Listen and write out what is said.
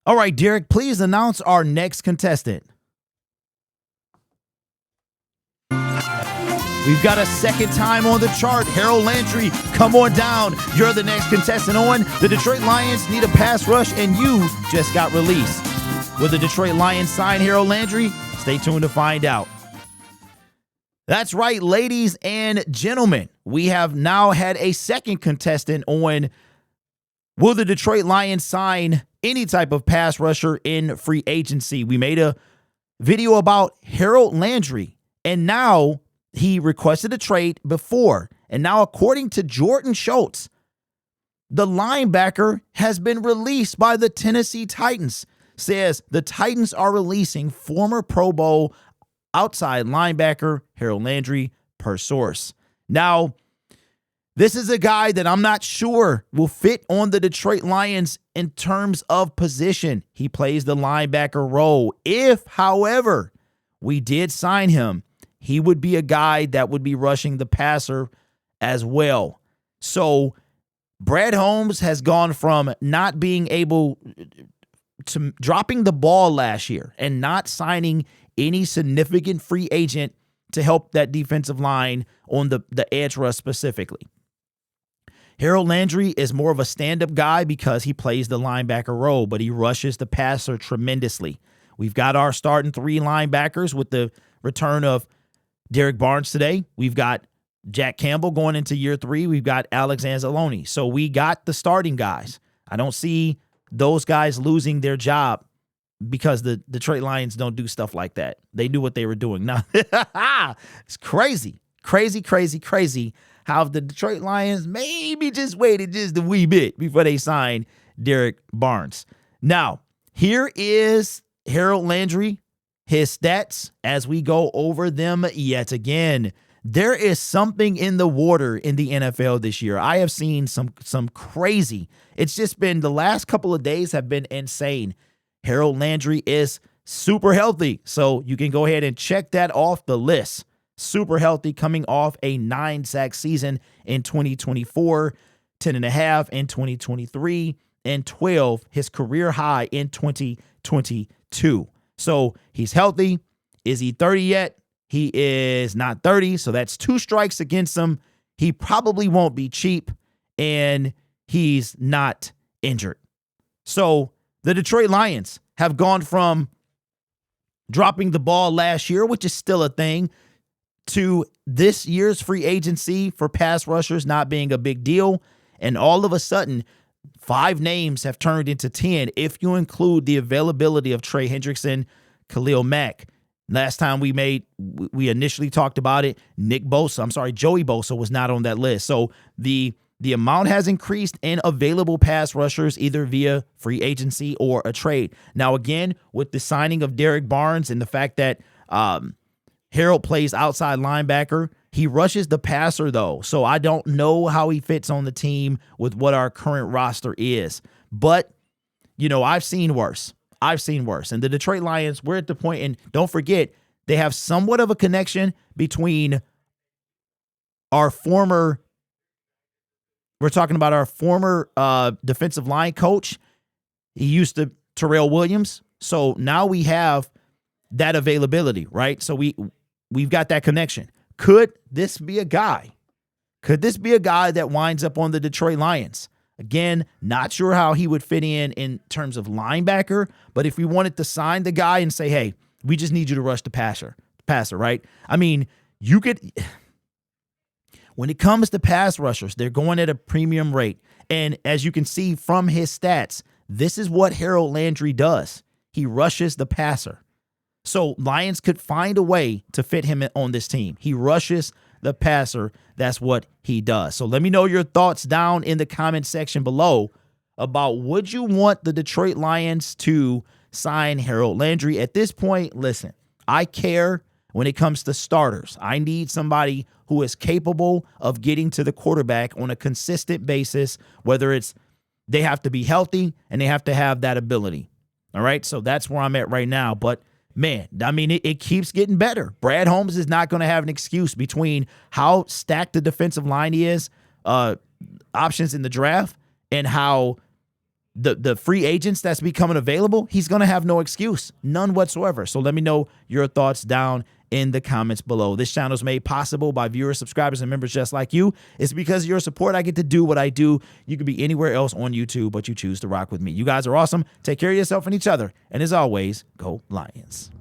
All right, Derek, please announce our next contestant. We've got a second time on the chart. Harold Landry, come on down. You're the next contestant on. The Detroit Lions need a pass rush, and you just got released. Will the Detroit Lions sign Harold Landry? Stay tuned to find out. That's right, ladies and gentlemen. We have now had a second contestant on. Will the Detroit Lions sign any type of pass rusher in free agency? We made a video about Harold Landry, and now he requested a trade before. And now, according to Jordan Schultz, the linebacker has been released by the Tennessee Titans. Says the Titans are releasing former Pro Bowl outside linebacker Harold Landry, per source. Now, this is a guy that I'm not sure will fit on the Detroit Lions in terms of position. He plays the linebacker role. If, however, we did sign him, he would be a guy that would be rushing the passer as well. So Brad Holmes has gone from not being able to dropping the ball last year and not signing any significant free agent to help that defensive line on the edge rush specifically. Harold Landry is more of a stand-up guy because he plays the linebacker role, but he rushes the passer tremendously. We've got our starting three linebackers with the return of Derek Barnes today. We've got Jack Campbell going into year 3. We've got Alex Anzalone. So we got the starting guys. I don't see those guys losing their job because the Detroit Lions don't do stuff like that. They knew what they were doing. Now, it's crazy how the Detroit Lions maybe just waited just a wee bit before they signed Derek Barnes. Now, here is Harold Landry, his stats as we go over them yet again. There is something in the water in the NFL this year. I have seen some crazy. It's just been the last couple of days have been insane. Harold Landry is super healthy, so you can go ahead and check that off the list. Super healthy, coming off a 9-sack season in 2024, 10.5 in 2023, and 12, his career high in 2022. So he's healthy. Is he 30 yet? He is not 30, so that's 2 strikes against him. He probably won't be cheap, and he's not injured. So the Detroit Lions have gone from dropping the ball last year, which is still a thing, to this year's free agency for pass rushers not being a big deal. And all of a sudden, 5 names have turned into 10 if you include the availability of Trey Hendrickson, Khalil Mack. Last time we initially talked about it, Joey Bosa was not on that list. So the amount has increased in available pass rushers either via free agency or a trade. Now, again, with the signing of Derek Barnes and the fact that Harold plays outside linebacker, he rushes the passer, though. So I don't know how he fits on the team with what our current roster is. But, I've seen worse. And the Detroit Lions, we're at the point, and don't forget, they have somewhat of a connection between we're talking about our former defensive line coach. He used to Terrell Williams. So now we have that availability, right? So we've got that connection. Could this be a guy? Could this be a guy that winds up on the Detroit Lions? Again, not sure how he would fit in terms of linebacker, but if we wanted to sign the guy and say, hey, we just need you to rush the passer, right? I mean, you could, when it comes to pass rushers, they're going at a premium rate. And as you can see from his stats, this is what Harold Landry does. He rushes the passer. So Lions could find a way to fit him on this team. He rushes the passer. That's what he does. So let me know your thoughts down in the comment section below about would you want the Detroit Lions to sign Harold Landry? At this point, listen, I care when it comes to starters. I need somebody who is capable of getting to the quarterback on a consistent basis, whether it's they have to be healthy and they have to have that ability. All right, so that's where I'm at right now. But man, I mean, it keeps getting better. Brad Holmes is not going to have an excuse between how stacked the defensive line is, options in the draft, and how the free agents that's becoming available, he's going to have no excuse, none whatsoever. So let me know your thoughts down in the comments below. This channel is made possible by viewers, subscribers, and members just like you. It's because of your support I get to do what I do. You could be anywhere else on YouTube, but you choose to rock with me. You guys are awesome. Take care of yourself and each other. And as always, go Lions.